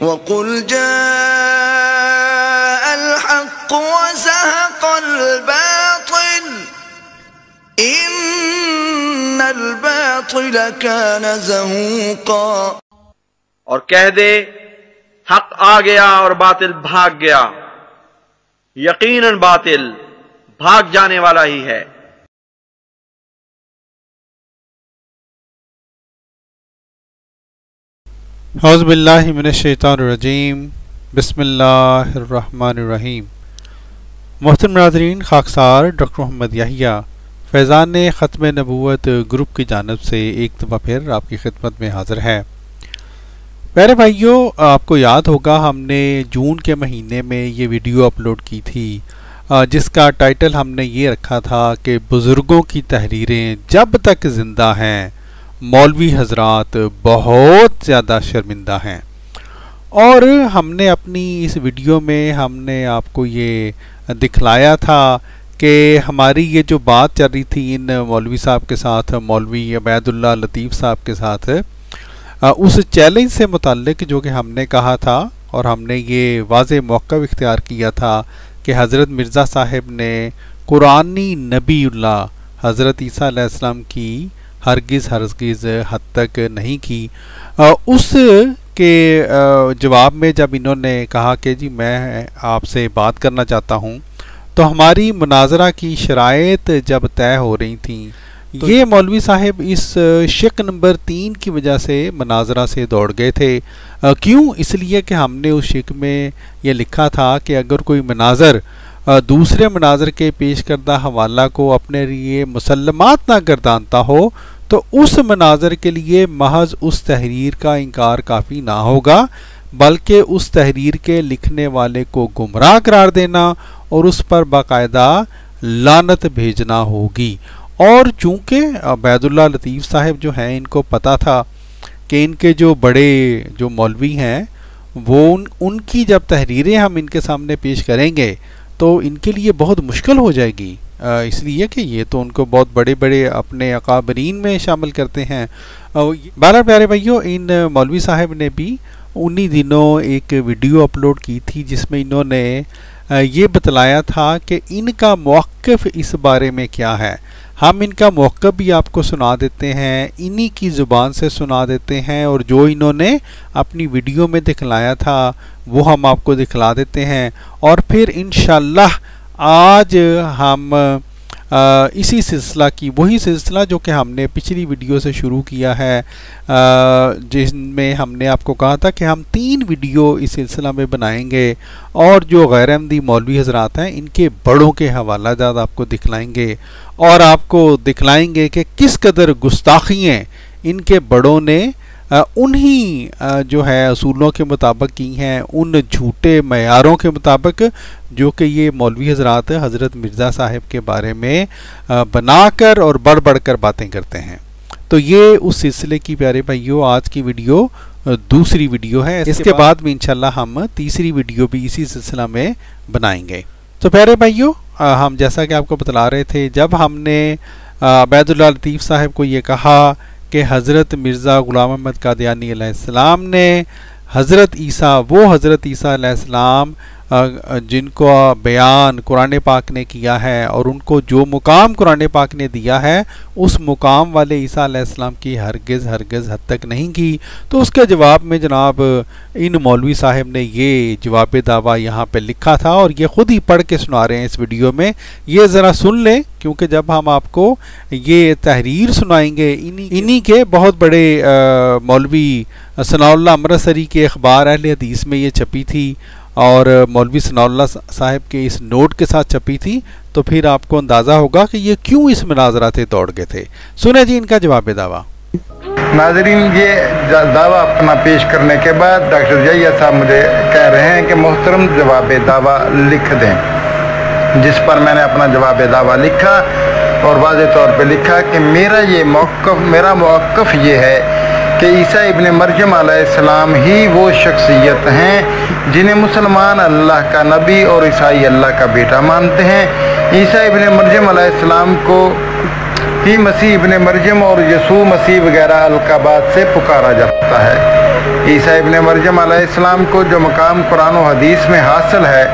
वक़ुल जाअल हक़्क़ु वज़हक़ल बातिल इन्नल बातिल कान ज़हूक़ा। और कह दे हक आ गया और बातिल भाग गया, यकीनन बातिल भाग जाने वाला ही है। औज़ु बिल्लाहि मिनश्शैतानिर्रजीम, बिस्मिल्लाहिर्रहमानिर्रहीम। मोहतरम नाज़रीन, खाकसार डॉक्टर मोहम्मद याहिया फैज़ान ख़त्म नबूवत ग्रुप की जानिब से एक दफ़ा फिर आपकी खिदमत में हाज़िर है। प्यारे भाइयों, आपको याद होगा हमने जून के महीने में ये वीडियो अपलोड की थी जिसका टाइटल हमने ये रखा था कि बुज़ुर्गों की तहरीरें जब तक ज़िंदा हैं मौलवी हज़रात बहुत ज़्यादा शर्मिंदा हैं। और हमने अपनी इस वीडियो में हमने आपको ये दिखलाया था कि हमारी ये जो बात चल रही थी इन मौलवी साहब के साथ, मौलवी अबैदुल्लाह लतीफ़ साहब के साथ, उस चैलेंज से मुताल्लिक जो कि हमने कहा था और हमने ये वाज़े मौक़िफ़ इख्तियार किया था कि हज़रत मिर्ज़ा साहिब ने कुरानी नबीउल्लाह हज़रत ईसा अलैहिस्सलाम की हरगिज़ हद तक नहीं की। उस के जवाब में जब इन्होंने कहा कि जी मैं आपसे बात करना चाहता हूँ, तो हमारी मुनाजरा की शराइत जब तय हो रही थी तो ये मौलवी साहिब इस शिक नंबर 3 की वजह से मुनाजरा से दौड़ गए थे। क्यों? इसलिए कि हमने उस शिक में ये लिखा था कि अगर कोई मुनाजर दूसरे मुनाजर के पेश करदा हवाला को अपने लिए मुसल्लमात ना गर्दानता हो तो उस मुनाजर के लिए महज उस तहरीर का इनकार काफ़ी ना होगा, बल्कि उस तहरीर के लिखने वाले को गुमराह करार देना और उस पर बाकायदा लानत भेजना होगी। और चूँकि अबैदुल्लाह लतीफ़ साहिब जो हैं इनको पता था कि इनके जो बड़े जो मौलवी हैं वो उनकी जब तहरीरें हम इनके सामने पेश करेंगे तो इनके लिए बहुत मुश्किल हो जाएगी, इसलिए कि ये तो उनको बहुत बड़े बड़े अपने अकाबरीन में शामिल करते हैं। बारह प्यारे भाइयों, इन मौलवी साहब ने भी उन्हीं दिनों एक वीडियो अपलोड की थी जिसमें इन्होंने ये बतलाया था कि इनका मौक़िफ़ इस बारे में क्या है। हम इनका मौक़िफ़ भी आपको सुना देते हैं, इन्हीं की ज़ुबान से सुना देते हैं, और जो इन्होंने अपनी वीडियो में दिखलाया था वो हम आपको दिखला देते हैं। और फिर इंशाअल्लाह आज हम इसी सिलसिला की वही सिलसिला जो कि हमने पिछली वीडियो से शुरू किया है, जिसमें हमने आपको कहा था कि हम 3 वीडियो इस सिलसिला में बनाएंगे और जो गैर अहमदी मौलवी हज़रात हैं इनके बड़ों के हवाला जात आपको दिखलाएंगे और आपको दिखलाएंगे कि किस कदर गुस्ताखियाँ इनके बड़ों ने उन्हीं जो है असूलों के मुताबिक की हैं, उन झूठे मयारों के मुताबिक जो कि ये मौलवी हज़रात हज़रत मिर्ज़ा साहिब के बारे में बनाकर और बढ़ बढ़ कर बातें करते हैं। तो ये उस सिलसिले की प्यारे भाइयों आज की वीडियो दूसरी वीडियो है। इसके बाद में इंशाल्लाह हम तीसरी वीडियो भी इसी सिलसिला में बनाएंगे। तो प्यारे भाइयों, हम जैसा कि आपको बतला रहे थे, जब हमने अबैदुल्लाह लतीफ़ साहिब को ये कहा कि हज़रत मिर्ज़ा ग़ुलाम अहमद क़ादियानी अलैहिस्सलाम ने हज़रत ईसा अलैहिस्सलाम जिनको बयान कुरान पाक ने किया है और उनको जो मुकाम कुरान पाक ने दिया है उस मुकाम वाले ईसा अलैहिस्सलाम की हरगिज़ हद तक नहीं की, तो उसके जवाब में जनाब इन मौलवी साहब ने ये जवाब दावा यहाँ पे लिखा था और ये ख़ुद ही पढ़ के सुना रहे हैं इस वीडियो में। ये ज़रा सुन लें, क्योंकि जब हम आपको ये तहरीर सुनाएंगे इन्हीं के बहुत बड़े मौलवी सनाउल्लाह अमृतसरी के अखबार अहले हदीस में ये छपी थी और मौलवी सनाउल्लाह साहब के इस नोट के साथ छपी थी, तो फिर आपको अंदाज़ा होगा कि ये क्यों इस मुनाजरा से दौड़ गए थे। सुने जी इनका जवाब दावा। नाज़रीन, ये दावा अपना पेश करने के बाद डॉक्टर याहिया साहब मुझे कह रहे हैं कि मोहतरम जवाब दावा लिख दें, जिस पर मैंने अपना जवाब दावा लिखा और वाज़े तौर पे लिखा कि मेरा मौक़िफ़ ये है कि ईसा इब्ने मरयम अलैहिस्सलाम ही वो शख्सियत हैं जिन्हें मुसलमान अल्लाह का नबी और ईसाई अल्लाह का बेटा मानते हैं। ईसा इब्ने मरयम अलैहिस्सलाम को ही मसीह इब्ने मरयम और यसू मसीह वगैरह अलकाबात से पुकारा जाता है। ईसा इब्ने मरयम अलैहिस्सलाम को जो मकाम कुरान और हदीस में हासिल है,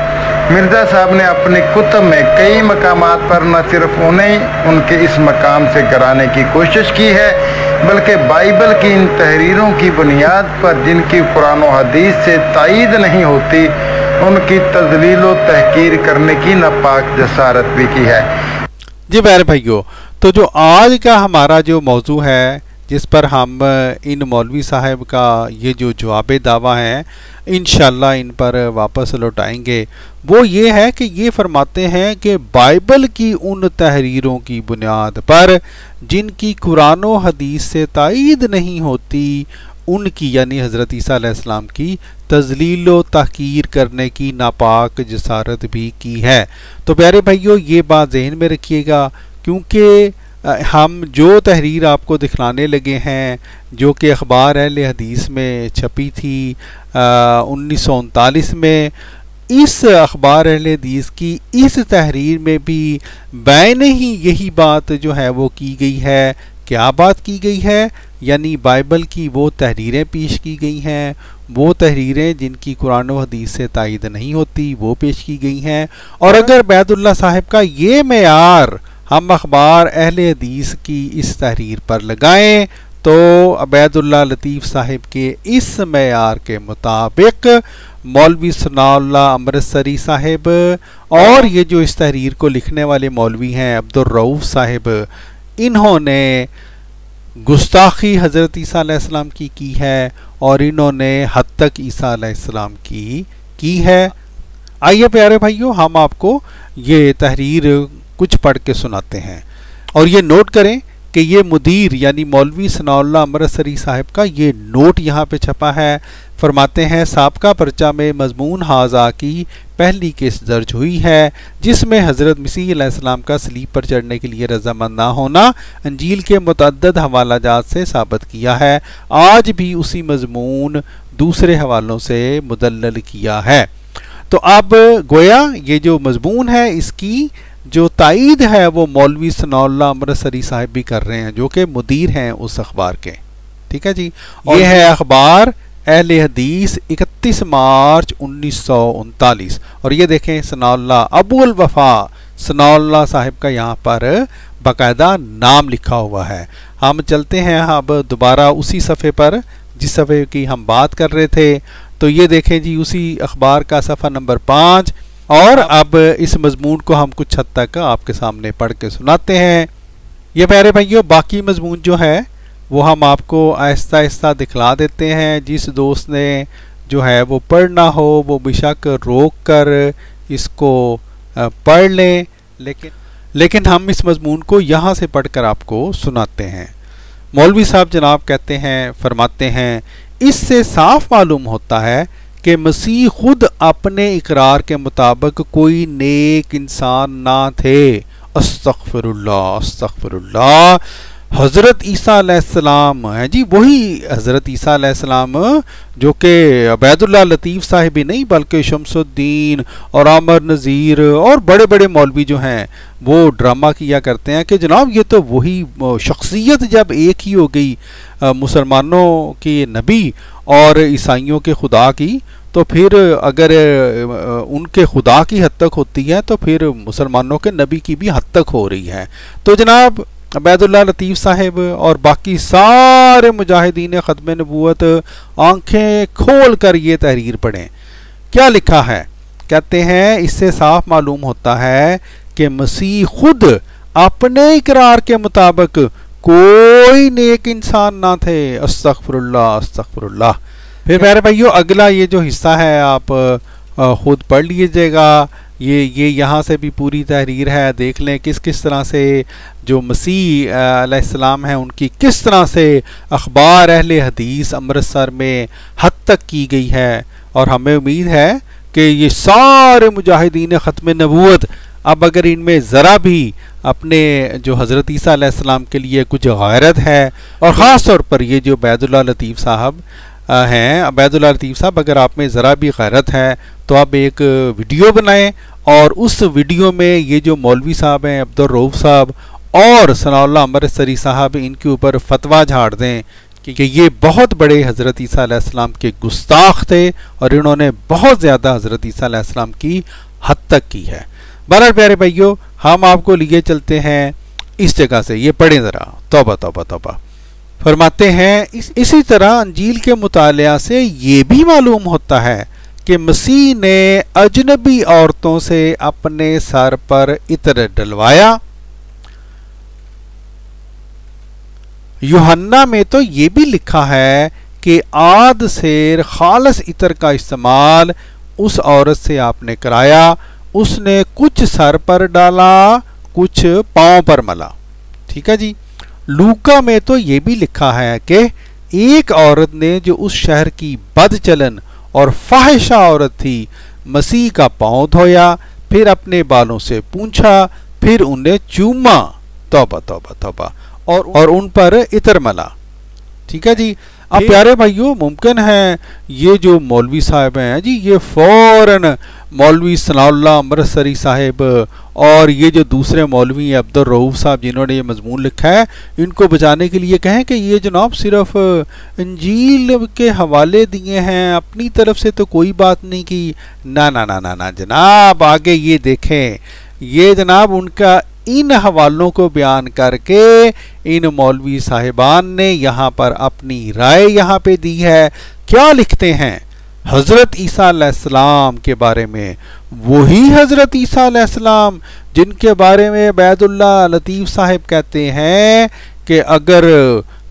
मिर्ज़ा साहब ने अपनी कुतुब में कई मकामात पर न सिर्फ उन्हें उनके इस मकाम से गिराने की कोशिश की है, बल्कि बाइबल की इन तहरीरों की बुनियाद पर जिनकी कुरान और हदीस से तायीद नहीं होती, उनकी तज़लील व तहकीर करने की नापाक जसारत भी की है। जी प्यारे भाइयों, तो जो आज का हमारा जो मौजू है, जिस पर हम इन मौलवी साहब का ये जो जवाब दावा है इंशाल्लाह इन पर वापस लौटाएंगे, वो ये है कि ये फरमाते हैं कि बाइबल की उन तहरीरों की बुनियाद पर जिनकी कुरान व हदीस से तायीद नहीं होती, उनकी यानी हज़रत ईसा अलैहिस्सलाम की तज़लील व तहकीर करने की नापाक जसारत भी की है। तो प्यारे भाइयों, ये बात जहन में रखिएगा, क्योंकि हम जो तहरीर आपको दिखलाने लगे हैं, जो कि अखबार अहले हदीस में छपी थी 1939 में, इस अखबार अहले हदीस की इस तहरीर में भी बैन ही यही बात जो है वो की गई है। क्या बात की गई है? यानी बाइबल की वो तहरीरें पेश की गई हैं, वो तहरीरें जिनकी कुरान व हदीस से तायीद नहीं होती, वो पेश की गई हैं। और अगर बैदुल्लाह साहब का ये मेयार हम अखबार अहले हदीस की इस तहरीर पर लगाएं, तो अबैदुल्लाह लतीफ़ साहिब के इस मेयार के मुताबिक मौलवी सनाउल्लाह अमृतसरी साहिब और ये जो इस तहरीर को लिखने वाले मौलवी हैं अब्दुल रऊफ साहिब, इन्होंने गुस्ताखी हज़रत ईसा अलैहिस्सलाम की है और इन्होंने हद तक ईसा अलैहिस्सलाम की है। आइए प्यारे भाइयों, हम आपको ये तहरीर कुछ पढ़ के सुनाते हैं और ये नोट करें कि ये मुदीर यानी मौलवी सनाउल्लाह अमृतसरी साहिब का ये नोट यहाँ पे छपा है। फरमाते हैं, साबका पर्चा में मजमून हाजा की पहली केस दर्ज हुई है, जिसमें हज़रत मसीह अलैहिस्सलाम का सलीब पर चढ़ने के लिए रज़ामंद ना होना अंजील के मुतअद्दद हवालाजात से साबित किया है। आज भी उसी मजमून दूसरे हवालों से मुदल्लल किया है। तो अब गोया ये जो मजमून है, इसकी जो तायीद है वो मौलवी सनाउल्लाह अमृतसरी साहिब भी कर रहे हैं, जो कि मुदीर हैं उस अखबार के। ठीक है जी। और ये है अखबार अहले हदीस 31 मार्च 1939 और ये देखें सनाउल्लाह अबुल वफा सनाउल्लाह साहिब का यहाँ पर बाकायदा नाम लिखा हुआ है। हम चलते हैं अब दोबारा उसी सफ़े पर जिस सफ़े की हम बात कर रहे थे। तो ये देखें जी, उसी अखबार का सफ़ा नंबर 5 और अब इस मजमून को हम कुछ हद तक आपके सामने पढ़ के सुनाते हैं। ये प्यारे भाइयों, बाकी मजमून जो है वो हम आपको आहिस्ता आहिस्ता दिखला देते हैं। जिस दोस्त ने जो है वो पढ़ना हो वो बेशक रोक कर इसको पढ़ लें, लेकिन हम इस मजमून को यहाँ से पढ़कर आपको सुनाते हैं। मौलवी साहब जनाब कहते हैं, फरमाते हैं, इससे साफ मालूम होता है कि मसीह खुद अपने इकरार के मुताबिक कोई नेक इंसान ना थे। अस्तगफिरुल्लाह अस्तगफिरुल्लाह। हज़रत ईसा अलैहिस्सलाम है जी, वही हज़रत ईसा अलैहिस्सलाम जो कि अबैदुल्लाह लतीफ़ साहिब ही नहीं बल्कि शमसुद्दीन और आमर नज़ीर और बड़े बड़े मौलवी जो हैं वो ड्रामा किया करते हैं कि जनाब ये तो वही शख्सियत जब एक ही हो गई मुसलमानों की नबी और ईसाइयों के खुदा की, तो फिर अगर उनके खुदा की हद तक होती है तो फिर मुसलमानों के नबी की भी हद तक हो रही है। तो जनाब अबैदुल्लाह लतीफ़ साहिब और बाकी सारे मुजाहिदीन ख़त्म नबूवत आंखें खोल कर ये तहरीर पढ़ें। क्या लिखा है? कहते हैं, इससे साफ मालूम होता है कि मसीह खुद अपने इकरार के मुताबिक कोई नेक इंसान ना थे। अस्तगफिरुल्लाह अस्तगफिरुल्लाह। फिर प्यारे भाइयों, अगला ये जो हिस्सा है आप खुद पढ़ लीजिएगा। ये यहाँ से भी पूरी तहरीर है, देख लें किस किस तरह से जो मसीह अलैहिस्सलाम हैं उनकी किस तरह से अखबार अहले हदीस अमृतसर में हद तक की गई है। और हमें उम्मीद है कि ये सारे मुजाहिदीन ख़त्म नबूवत अब अगर इनमें ज़रा भी अपने जो हज़रत ईसा अलैहिस्सलाम के लिए कुछ गैरत है, और ख़ास तौर पर ये जो अबैदुल्लाह लतीफ़ साहब हैं, अबैदुल्लाह लतीफ़ साहब अगर आप में ज़रा भी गैरत है तो आप एक वीडियो बनाएं और उस वीडियो में ये जो मौलवी साहब हैं अब्दुल रऊफ साहब और सनाउल्लाह अमृतसरी साहब, इनके ऊपर फतवा झाड़ दें कि ये बहुत बड़े हज़रत ईसा अलैहिस्सलाम के गुस्ताख थे और इन्होंने बहुत ज़्यादा हज़रत ईसा अलैहिस्सलाम की हद तक की है। बहरहाल प्यारे भाइयों, हम आपको लिए चलते हैं इस जगह से, ये पढ़ें ज़रा, तौबा तौबा तौबा। फरमाते हैं इसी तरह अंजील के मुतालिया से ये भी मालूम होता है कि मसीह ने अजनबी औरतों से अपने सर पर इत्र डलवाया। यूहन्ना में तो ये भी लिखा है कि आद सेर खालस इत्र का इस्तेमाल उस औरत से आपने कराया, उसने कुछ सर पर डाला, कुछ पांव पर मला। ठीक है जी। लूका में तो ये भी लिखा है कि एक औरत ने जो उस शहर की बदचलन और फाहिशा औरत थी, मसीह का पांव धोया, फिर अपने बालों से पूंछा, फिर उन्हें चूमा, तौबा तौबा तौबा, और उन पर इत्र मला। ठीक है जी। अब प्यारे भाइयों, मुमकिन है ये जो मौलवी साहब हैं जी, ये फौरन मौलवी सनाउल्लाह अमृतसरी साहिब और ये जो दूसरे मौलवी हैं अब्दुल रऊफ साहब जिन्होंने ये मजमून लिखा है, इनको बचाने के लिए कहें कि ये जनाब सिर्फ इंजील के हवाले दिए हैं, अपनी तरफ से तो कोई बात नहीं की। ना ना ना ना ना जनाब, आगे ये देखें, ये जनाब उनका इन हवालों को बयान करके इन मौलवी साहिबान ने यहाँ पर अपनी राय यहाँ पे दी है। क्या लिखते हैं हज़रत ईसा अलैहिस्सलाम के बारे में? वही हज़रत ईसा अलैहिस्सलाम जिनके बारे में बैदुल्लाह लतीफ़ साहिब कहते हैं कि अगर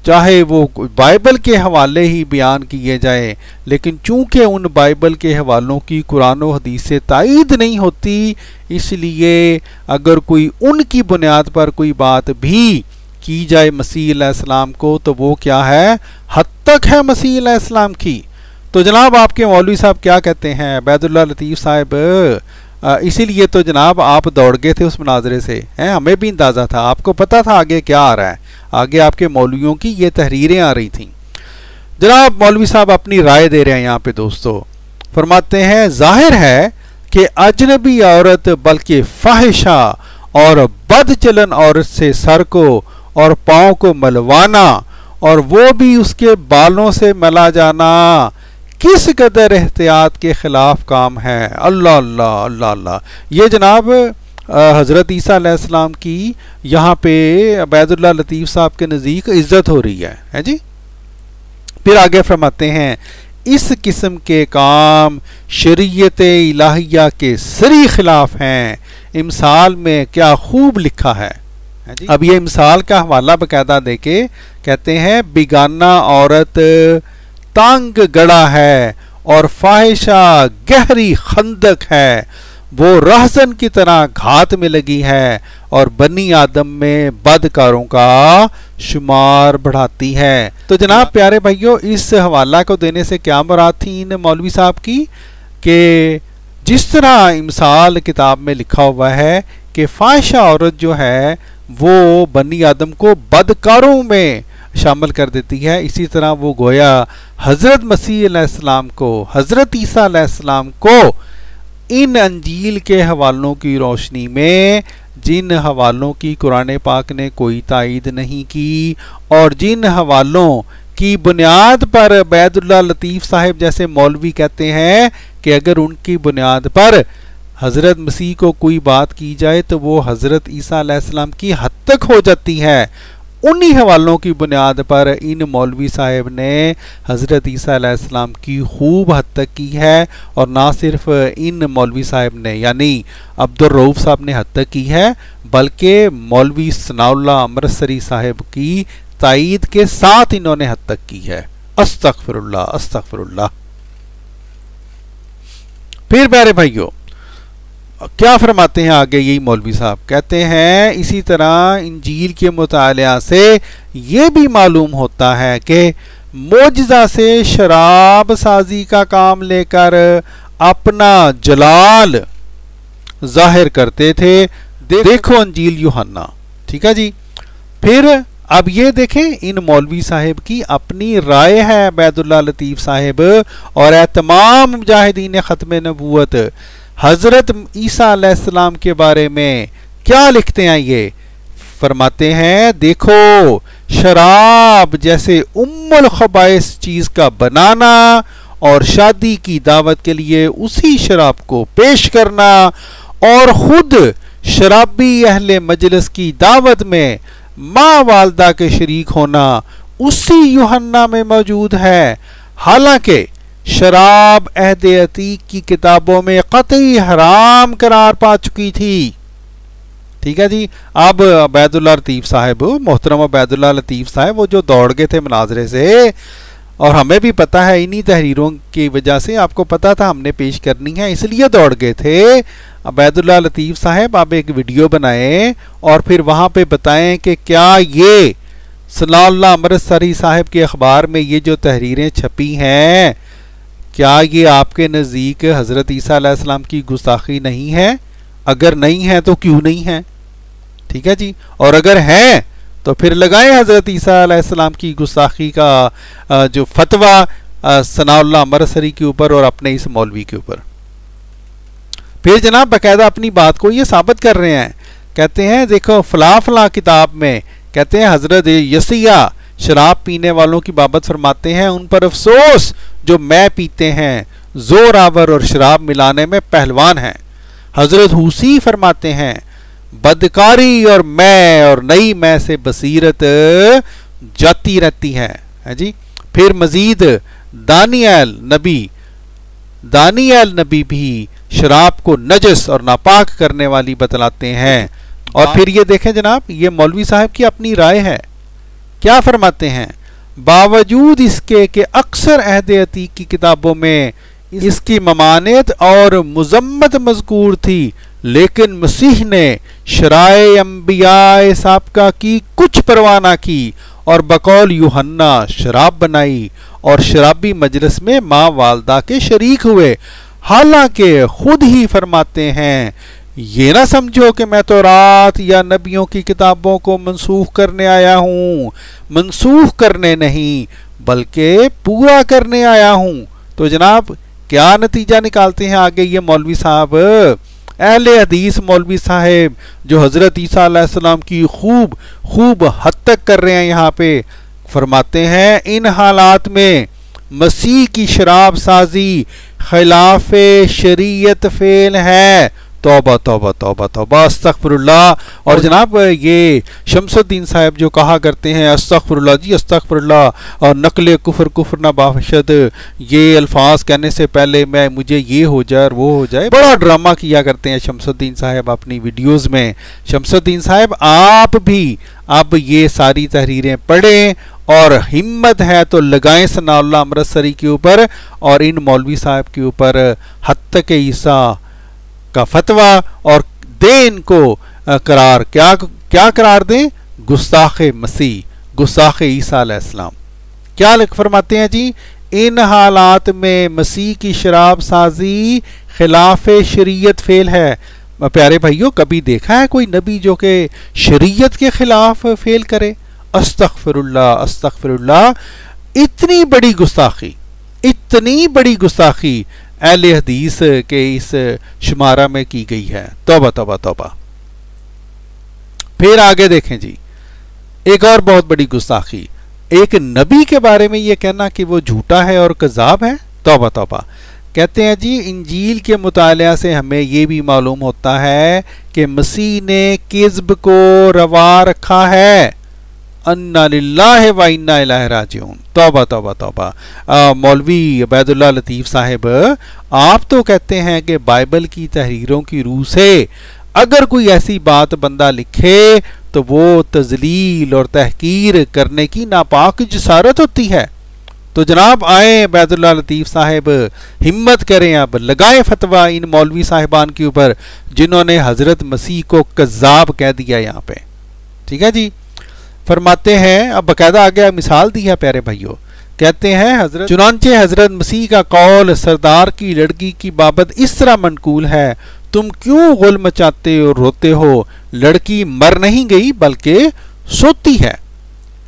चाहे वो बाइबल के हवाले ही बयान किए जाए, लेकिन चूंकि उन बाइबल के हवालों की कुरान और हदीस से तायीद नहीं होती, इसलिए अगर कोई उनकी बुनियाद पर कोई बात भी की जाए मसीह अलैहिस्सलाम को, तो वो क्या है, हद तक है मसीह अलैहिस्सलाम की। तो जनाब आपके मौलवी साहब क्या कहते हैं, बैदुल्लाह लतीफ़ साहिब, इसीलिए तो जनाब आप दौड़ गए थे उस मुनाजरे से, हैं? हमें भी अंदाज़ा था, आपको पता था आगे क्या आ रहा है, आगे आपके मौलवियों की ये तहरीरें आ रही थीं। जनाब मौलवी साहब अपनी राय दे रहे हैं यहाँ पे दोस्तों। फरमाते हैं जाहिर है कि अजनबी औरत बल्कि फाहिशा और बदचलन औरत से सर को और पाँव को मलवाना, और वो भी उसके बालों से मला जाना, किस कदर एहतियात के खिलाफ काम है। अल्लाह अल्लाह अल्लाह अल्लाह। ये जनाब हज़रत ईसा अलैहिस्सलाम की यहाँ पे बैदुल्लाह लतीफ़ साहब के नज़दीक इज्जत हो रही है जी। फिर आगे फरमाते हैं इस किस्म के काम शरीयत इलाहिया के सरी खिलाफ हैं। इमसाल में क्या खूब लिखा है जी। अब ये इमसाल का हवाला बकायदा देके कहते हैं बिगाना औरत तांग गड़ा है और फाहिशा गहरी खंदक है, वो रहसन की तरह घात में लगी है और बनी आदम में बदकारों का शुमार बढ़ाती है। तो जनाब प्यारे भाइयों, इस हवाला को देने से क्या मुराद थी इन मौलवी साहब की, कि जिस तरह इमसाल किताब में लिखा हुआ है कि फाहिशा औरत जो है वो बनी आदम को बदकारों में शामिल कर देती है, इसी तरह वो गोया हज़रत मसीह अलैहिस्सलाम को, हज़रत ईसा अलैहिस्सलाम को इन अंजील के हवालों की रोशनी में, जिन हवालों की कुरान पाक ने कोई तायीद नहीं की और जिन हवालों की बुनियाद पर बैदुल्लाह लतीफ़ साहिब जैसे मौलवी कहते हैं कि अगर उनकी बुनियाद पर हज़रत मसीह को कोई बात की जाए तो वो हज़रत ईसा अलैहिस्सलाम की हद तक हो जाती है, उन्हीं हवालों की बुनियाद पर इन मौलवी साहब ने हज़रत ईसा अलैहिस्सलाम की खूब हद तक की है। और ना सिर्फ इन मौलवी साहब ने यानी अब्दुल रऊफ साहब ने हद तक की है, बल्कि मौलवी सनाउल्लाह अमृतसरी साहब की तायीद के साथ इन्होंने हद तक की है। अस्तगफिरुल्लाह अस्तगफिरुल्लाह। फिर प्यारे भाइयों क्या फरमाते हैं आगे यही मौलवी साहब, कहते हैं इसी तरह इंजील के मुतालिया से ये भी मालूम होता है कि मोजज़ा से शराब साजी का काम लेकर अपना जलाल जाहिर करते थे। देखो अंजील यूहन्ना। ठीक है जी। फिर अब ये देखें इन मौलवी साहिब की अपनी राय है, बैदुल्लाह लतीफ़ साहिब और तमाम मुजाहिदीन ख़त्म नबूवत हज़रत ईसा अलैहिस्सलाम के बारे में क्या लिखते हैं। ये फरमाते हैं देखो शराब जैसे उम्मुल खबाइस चीज का बनाना और शादी की दावत के लिए उसी शराब को पेश करना और खुद शराबी अहले मजलिस की दावत में माँ वालदा के शरीक होना उसी यूहन्ना में मौजूद है। हालांकि शराब अहद अतीक की किताबों में कतई हराम करार पा चुकी थी। ठीक है जी। अब अबैदुल्लाह लतीफ साहब, मोहतरम अबैदुल्लाह लतीफ साहब, वो जो दौड़ गए थे मुनाजरे से, और हमें भी पता है इन्हीं तहरीरों की वजह से, आपको पता था हमने पेश करनी है इसलिए दौड़ गए थे। अबैदुल्लाह लतीफ साहब आप एक वीडियो बनाएं और फिर वहां पे बताएं कि क्या ये सनाउल्लाह अमृतसरी साहब के अखबार में ये जो तहरीरें छपी हैं, क्या ये आपके नज़दीक हज़रत ईसा अलैहिस्सलाम की गुस्ताखी नहीं है? अगर नहीं है तो क्यों नहीं है? ठीक है जी। और अगर है तो फिर लगाएं हज़रत ईसा अलैहिस्सलाम की गुस्ताखी का जो फतवा सनाउल्लाह अमृतसरी के ऊपर और अपने इस मौलवी के ऊपर। फिर जनाब बाकायदा अपनी बात को ये साबित कर रहे हैं। कहते हैं देखो फला फला किताब में कहते हैं हज़रत यसिया शराब पीने वालों की बाबत फरमाते हैं, उन पर अफसोस जो मैं पीते हैं, जोरावर और शराब मिलाने में पहलवान हैं। हज़रत हुसी फरमाते हैं बदकारी और मैं और नई मैं से बसीरत जाती रहती है जी। फिर मजीद दानियल नबी भी शराब को नजस और नापाक करने वाली बतलाते हैं। और फिर ये देखें जनाब, ये मौलवी साहब की अपनी राय है। क्या फरमाते हैं? बावजूद इसके कि अक्सर अहद अतीक की किताबों में इसकी ममानियत और मुजम्मत मज़कूर थी, लेकिन मसीह ने शराए अंबिया साबका की कुछ परवाह ना की और बकौल यूहन्ना शराब बनाई और शराबी मजलिस में माँ वालदा के शरीक हुए। हालांकि खुद ही फरमाते हैं, ये ना समझो कि मैं तो रात या नबियों की किताबों को मनसूख करने आया हूँ, मनसूख करने नहीं बल्कि पूरा करने आया हूँ। तो जनाब क्या नतीजा निकालते हैं आगे ये मौलवी साहब, अहले हदीस मौलवी साहब, जो हज़रत ईसा अलैहिस्सलाम की खूब हद तक कर रहे हैं। यहाँ पे फरमाते हैं इन हालात में मसीह की शराब साजी खिलाफ शरीयत फेल है। तौबा तौबा तौबा तौबा अस्तगफिरुल्लाह। और जनाब ये शमसुद्दीन साहब जो कहा करते हैं अस्तगफिरुल्लाह जी अस्तगफिरुल्लाह, और नकले कुफर ना बाशद, ये अल्फाज कहने से पहले मुझे ये हो जाए और वो हो जाए, बड़ा ड्रामा किया करते हैं शमसुद्दीन साहब अपनी वीडियोज़ में। शमसुद्दीन साहब आप भी अब ये सारी तहरीरें पढ़ें और हिम्मत है तो लगाएं सनाउल्लाह अमृतसरी के ऊपर और इन मौलवी साहब के ऊपर हत्तक ईसा का फतवा, और दें इनको करार। क्या करार दें? गुस्ताखे मसीह, गुस्ताखे ईसा अलैहिस्सलाम। क्या फरमाते हैं जी? इन हालात में मसीह की शराब साजी खिलाफ शरीयत फेल है। प्यारे भाइयों, कभी देखा है कोई नबी जो कि शरीयत के खिलाफ फेल करे? अस्तगफिरुल्लाह अस्तगफिरुल्लाह। इतनी बड़ी गुस्ताखी अहले हदीस के इस शुमारा में की गई है। तौबा तौबा तौबा। फिर आगे देखें जी, एक और बहुत बड़ी गुस्ताखी, एक नबी के बारे में यह कहना कि वो झूठा है और कज़ाब है। तौबा तौबा। कहते हैं जी इंजील के मुतालिया से हमें यह भी मालूम होता है कि मसीह ने किज़्ब को रवा रखा है। अन्ना लिल्लाहि व इन्ना इलैहि राजिऊन। तौबा तौबा तौबा। मौलवी अबैदुल्लाह लतीफ साहब, आप तो कहते हैं कि बाइबल की तहरीरों की रूह से अगर कोई ऐसी बात बंदा लिखे तो वो तजलील और तहकीर करने की नापाक जसारत होती है। तो जनाब आए अबैदुल्लाह लतीफ साहब, हिम्मत करें, अब लगाएं फतवा इन मौलवी साहिबान के ऊपर जिन्होंने हजरत मसीह को कज़्ज़ाब कह दिया यहाँ पे। ठीक है जी। फरमाते हैं, अब बाकायदा आगे मिसाल दी है प्यारे भाइयों। कहते हैं चुनांचे हजरत मसीह का कौल सरदार की लड़की की बाबत इस तरह मनकूल है, तुम क्यों गुल मचाते और रोते हो, लड़की मर नहीं गई बल्कि सोती है।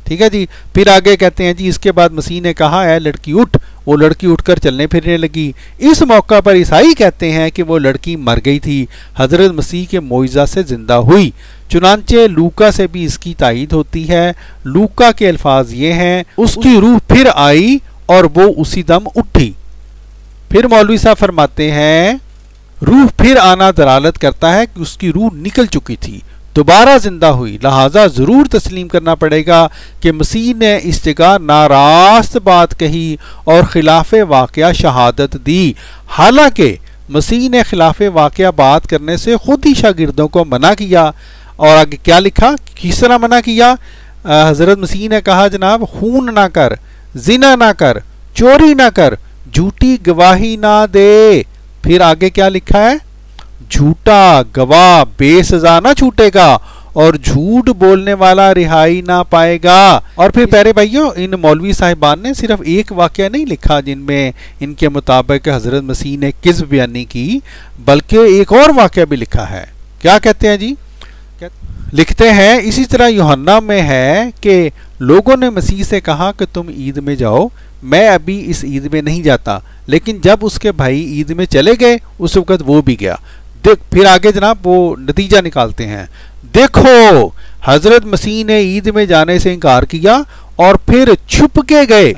ठीक है जी। फिर आगे कहते हैं जी इसके बाद मसीह ने कहा है लड़की उठ, वो लड़की उठकर चलने फिरने लगी। इस मौका पर ईसाई कहते हैं कि वो लड़की मर गई थी, हजरत मसीह के मोइज़ा से जिंदा हुई। चुनांचे लूका से भी इसकी तायीद होती है। लूका के अल्फाज ये हैं, उसकी रूह फिर आई और वो उसी दम उठी। फिर मौलवी साहब फरमाते हैं, रूह फिर आना दलालत करता है कि उसकी रूह निकल चुकी थी, दोबारा जिंदा हुई। लिहाजा जरूर तस्लीम करना पड़ेगा कि मसीह ने इस जगह नारास्त बात कही और खिलाफ वाक़या शहादत दी। हालांकि मसीह ने खिलाफ वाक़या बात करने से खुद ही शागिर्दों को मना किया। और आगे क्या लिखा, किस तरह मना किया? हजरत मसीह ने कहा, जनाब, खून ना कर, जिना ना कर, चोरी ना कर, झूठी गवाही ना दे। फिर आगे क्या लिखा है? झूठा गवाह बेसजा ना छूटेगा और झूठ बोलने वाला रिहाई ना पाएगा। और फिर प्यारे भाइयों, इन मौलवी साहिबान ने सिर्फ एक वाकया नहीं लिखा जिनमें इनके मुताबिक हजरत मसीह ने किज़्ब बयानी की, बल्कि एक और वाकया भी लिखा है। क्या कहते हैं जी? लिखते हैं, इसी तरह यूहन्ना में है कि लोगों ने मसीह से कहा कि तुम ईद में जाओ, मैं अभी इस ईद में नहीं जाता। लेकिन जब उसके भाई ईद में चले गए उस वक्त वो भी गया। फिर आगे जनाब वो नतीजा निकालते हैं, देखो हजरत मसीह ने ईद में जाने से इनकार किया और फिर छुप के गए।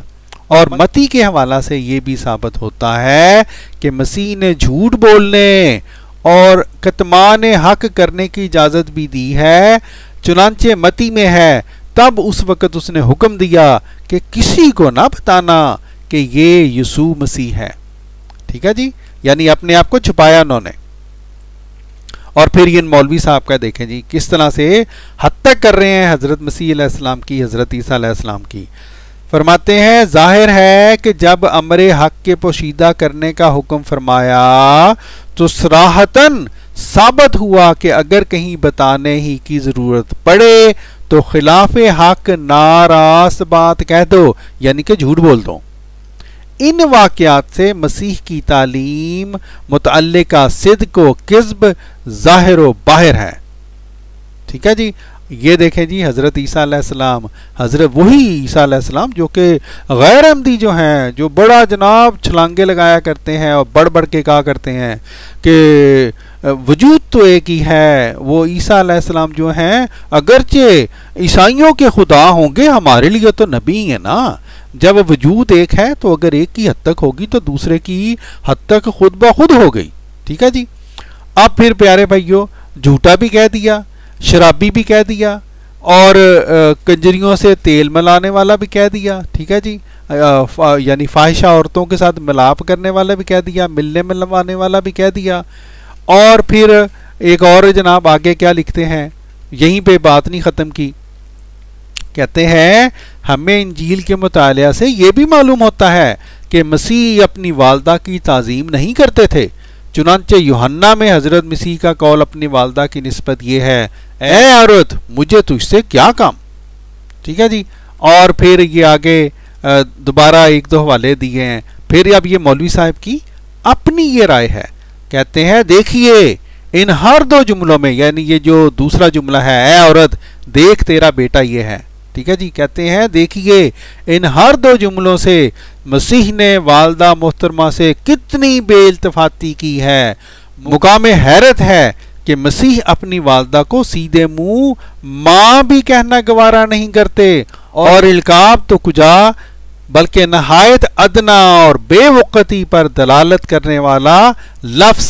और मती के हवाला से ये भी साबित होता है कि मसीह ने झूठ बोलने और कतमान हक करने की इजाजत भी दी है। चुनांचे मती में है, तब उस वक्त उसने हुक्म दिया कि किसी को ना बताना कि ये यीशु मसीह है। ठीक है जी, यानी अपने आप को छुपाया उन्होंने। और फिर ये मौलवी साहब का देखें जी किस तरह से हद तक कर रहे हैं हजरत मसीह अलैहिस्सलाम की, हजरत ईसा अलैहिस्सलाम की। फरमाते हैं, जाहिर है कि जब अमरे हक के पोशीदा करने का हुक्म फरमाया तो सराहतन साबित हुआ कि अगर कहीं बताने ही की जरूरत पड़े तो खिलाफ हक नारास बात कह दो, यानी कि झूठ बोल दो। इन वाक़यात से मसीह की तालीम मुतअल्लिका सिद्क़ व किज़्ब ज़ाहिर व बाहिर है। ठीक है जी, ये देखें जी हज़रत ईसा अलैहिस्सलाम, हज़रत वही ईसा अलैहिस्सलाम जो कि गैर अहमदी जो हैं, जो बड़ा जनाब छलांगे लगाया करते हैं और बढ़ बढ़ के कहा करते हैं कि वजूद तो एक ही है। वो ईसा अलैहिस्सलाम जो हैं अगरचे ईसाइयों के खुदा होंगे, हमारे लिए तो नबी है ना। जब वजूद एक है तो अगर एक की हद तक होगी तो दूसरे की हद तक खुद ब खुद हो गई। ठीक है जी। अब फिर प्यारे भाइयों, झूठा भी कह दिया, शराबी भी कह दिया और कंजरियों से तेल मिलाने वाला भी कह दिया। ठीक है जी, यानी फाहिशा औरतों के साथ मिलाप करने वाला भी कह दिया, मिलने मिलवाने वाला भी कह दिया। और फिर एक और जनाब आगे क्या लिखते हैं, यहीं पे बात नहीं ख़त्म की। कहते हैं, हमें इंजील के मुतालिया से ये भी मालूम होता है कि मसीह अपनी वालदा की ताज़ीम नहीं करते थे। चुनांचे यूहन्ना में हजरत मसीह का कौल अपनी वालदा की निस्बत ये है, ए औरत मुझे तुझसे क्या काम। ठीक है जी। और फिर ये आगे दोबारा एक दो हवाले दिए हैं। फिर अब ये मौलवी साहब की अपनी ये राय है। कहते हैं, देखिए इन हर दो जुमलों में, यानी ये जो दूसरा जुमला है, ए औरत देख तेरा बेटा ये है। ठीक है जी। कहते हैं, देखिए इन हर दो जुमलों से मसीह ने वालदा मोहतरमा से कितनी बेइल्तिफाती की है। मुकामे हैरत है कि मसीह अपनी वालदा को सीधे मुंह माँ भी कहना गवारा नहीं करते, और इल्काब तो कुजा बल्कि नहायत अदना और बेवकती पर दलालत करने वाला लफ्ज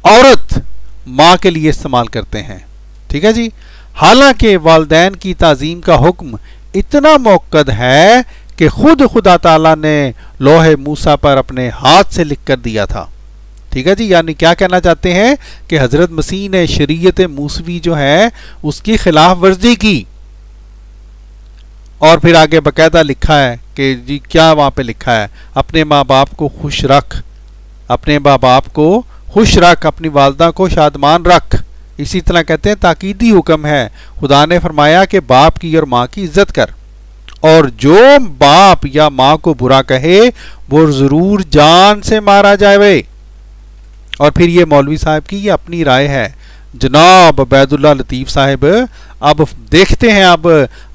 औरत माँ के लिए इस्तेमाल करते हैं। ठीक है जी। हालांकि वालदैन की ताज़ीम का हुक्म इतना मुअक्कद है कि खुद खुदा ताला ने लोहे मूसा पर अपने हाथ से लिख कर दिया था। ठीक है जी। यानी क्या कहना चाहते हैं कि हजरत मसीह ने शरीयत मूसवी जो है उसकी खिलाफ वर्जी की। और फिर आगे बकायदा लिखा है कि जी क्या वहां पे लिखा है, अपने माँ बाप को खुश रख, अपने माँ बाप को खुश रख, अपनी वालदा को शादमान रख। इसी तरह कहते हैं ताकीदी हुक्म है, खुदा ने फरमाया कि बाप की और माँ की इज्जत कर, और जो बाप या माँ को बुरा कहे वो जरूर जान से मारा जाए। और फिर ये मौलवी साहब की ये अपनी राय है। जनाब उबैदुल्लाह लतीफ़ साहब, अब देखते हैं अब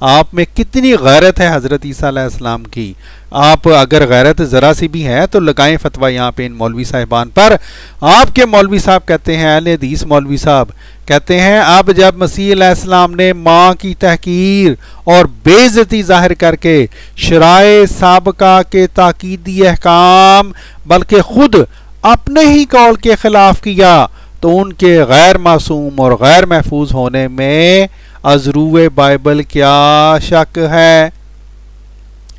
आप में कितनी गैरत है हज़रत ईसा अलैहिस्सलाम की। आप अगर गैरत ज़रा सी भी है तो लगाएं फतवा यहाँ पे इन मौलवी साहिबान पर। आपके मौलवी साहब कहते हैं, अहले हदीस मौलवी साहब कहते हैं, अब जब मसीह अलैहिस्सलाम ने माँ की तहकीर और बेइज्जती जाहिर करके शराए साबका के ताकीदी अहकाम बल्कि खुद अपने ही कौल के खिलाफ किया तो उनके गैर मासूम और गैर महफूज होने में अज़रूए बाइबल क्या शक है।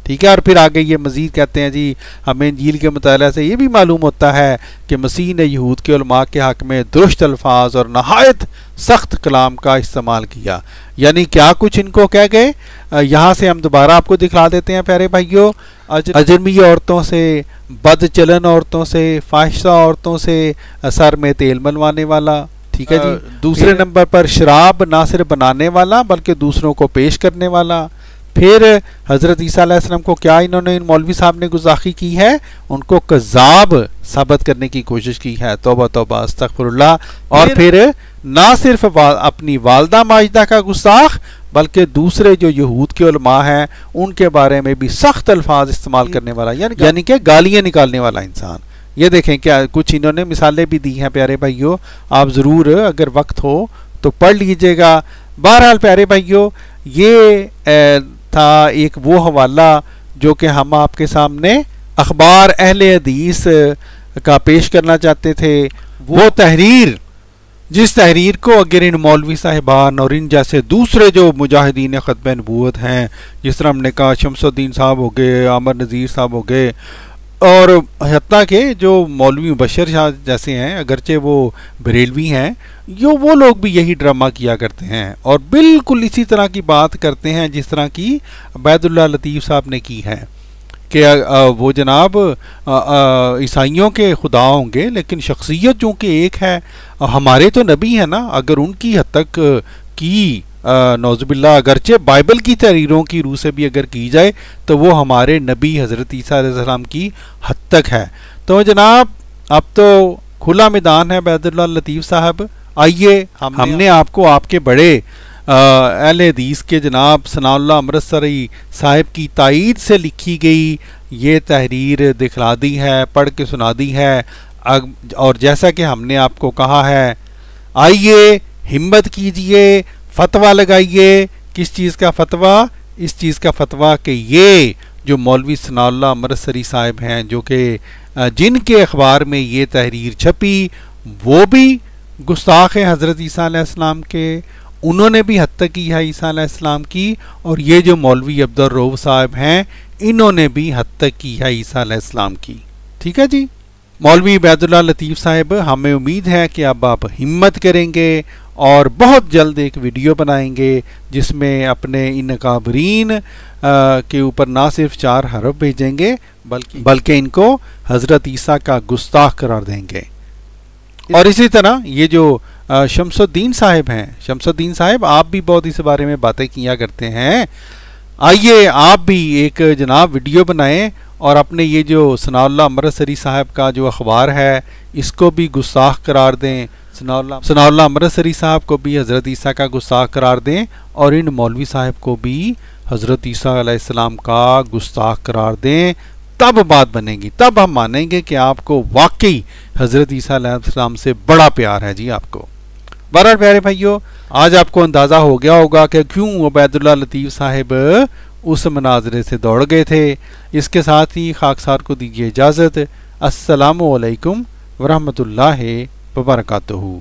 ठीक है। और फिर आगे ये मजीद कहते हैं जी, हमें इंजील के मुताला से ये भी मालूम होता है कि मसीह ने यहूद के उलमा के हक में दुरुस्त अल्फाज और नहायत सख्त कलाम का इस्तेमाल किया। यानी क्या कुछ इनको कह गए। यहाँ से हम दोबारा आपको दिखला देते हैं प्यारे भाइयों। अजनबी औरतों से, बदचलन औरतों से, फाहिशा औरतों से सर में तेल मनवाने वाला। ठीक है जी। दूसरे नंबर पर शराब ना सिर्फ बनाने वाला बल्कि दूसरों को पेश करने वाला। फिर हज़रत ईसा अलैहिस्सलाम को क्या इन्होंने इन मौलवी साहब ने गुस्ताखी की है, उनको कज़ाब साबित करने की कोशिश की है। तौबा तौबा अस्तगफिरुल्लाह। और फिर ना सिर्फ अपनी वालदा माजिदा का गुस्ताख बल्कि दूसरे जो यहूद के उलमा हैं उनके बारे में भी सख्त अल्फाज इस्तेमाल करने वाला, यानी कि गालियाँ निकालने वाला इंसान। ये देखें क्या कुछ इन्होंने मिसालें भी दी हैं प्यारे भाइयों, आप ज़रूर अगर वक्त हो तो पढ़ लीजिएगा। बहरहाल प्यारे भाइयों, ये था एक वो हवाला जो कि हम आपके सामने अखबार अहले हदीस का पेश करना चाहते थे। वो तहरीर, जिस तहरीर को अगर इन मौलवी साहिबान और इन जैसे दूसरे जो मुजाहिदीन ख़त्म नबूवत हैं, जिस तरह हमने कहा शमसुद्दीन साहब हो गए, आमर नज़ीर साहब हो गए, और हत्ता के जो मौलवी मुबशर शाह जैसे हैं, अगरचे वो बरेलवी हैं, वो लोग भी यही ड्रामा किया करते हैं और बिल्कुल इसी तरह की बात करते हैं जिस तरह की उबैदुल्लाह लतीफ़ साहब ने की है कि वो जनाब ईसाइयों के खुदा होंगे लेकिन शख्सियत चूँकि एक है। हमारे तो नबी है ना, अगर उनकी हद तक की नौजुबिल्ला अगरचे बाइबल की तहरीरों की रूह से भी अगर की जाए तो वो हमारे नबी हज़रत ईसा अलैहिस्सलाम की हद तक है। तो जनाब अब तो खुला मैदान है उबैदुल्लाह लतीफ़ साहब। आइए हमने आपको आपके बड़े अहले हदीस के जनाब सनाउल्लाह अमृतसरी साहिब की तायीद से लिखी गई ये तहरीर दिखला दी है, पढ़ के सुना दी है। और जैसा कि हमने आपको कहा है, आइए हिम्मत कीजिए, फतवा लगाइए। किस चीज़ का फतवा? इस चीज़ का फतवा कि ये जो मौलवी सनाउल्लाह अमृतसरी साहिब हैं, जो कि जिनके अखबार में ये तहरीर छपी, वो भी गुस्ताख हैं हज़रत ईसा अलैहिस्सलाम के, उन्होंने भी हत्या की है ईसा अलैहिस्सलाम की। और ये जो मौलवी अब्दुल रऊफ साहब हैं, इन्होंने भी हत्या की है ईसा अलैहिस्सलाम की। ठीक है जी। मौलवी उबैदुल्लाह लतीफ़ साहब, हमें उम्मीद है कि अब आप हिम्मत करेंगे और बहुत जल्द एक वीडियो बनाएंगे जिसमें अपने इन अकाबरीन के ऊपर ना सिर्फ 4 हरफ भेजेंगे बल्कि इनको हज़रत ईसा का गुस्ताख करार देंगे। और इसी तरह ये जो शमसुद्दीन साहिब हैं, शमसुद्दीन साहिब आप भी बहुत इस बारे में बातें किया करते हैं, आइए आप भी एक जनाब वीडियो बनाएं और अपने ये जो सनाउल्लाह अमृतसरी साहब का जो अखबार है इसको भी गुस्ताख करार दें। सनाउल्लाह अमृतसरी साहब को भी हज़रत ईसा का गुस्ताख करार दें और इन मौलवी साहब को भी हज़रत ईसा अलैहिस्सलाम का गुस्ताख करार दें। तब बात बनेगी, तब हम मानेंगे कि आपको वाकई हज़रत ईसा अलैहिस्सलाम से बड़ा प्यार है जी आपको। बहरहाल प्यारे भाइयों, आज आपको अंदाज़ा हो गया होगा कि क्यों उबैदुल्लाह लतीफ़ साहिब उस मनाजरे से दौड़ गए थे। इसके साथ ही खाकसार को दीजिए इजाज़त। अस्सलामु अलैकुम वरहमतुल्लाहि वबरकातुहू।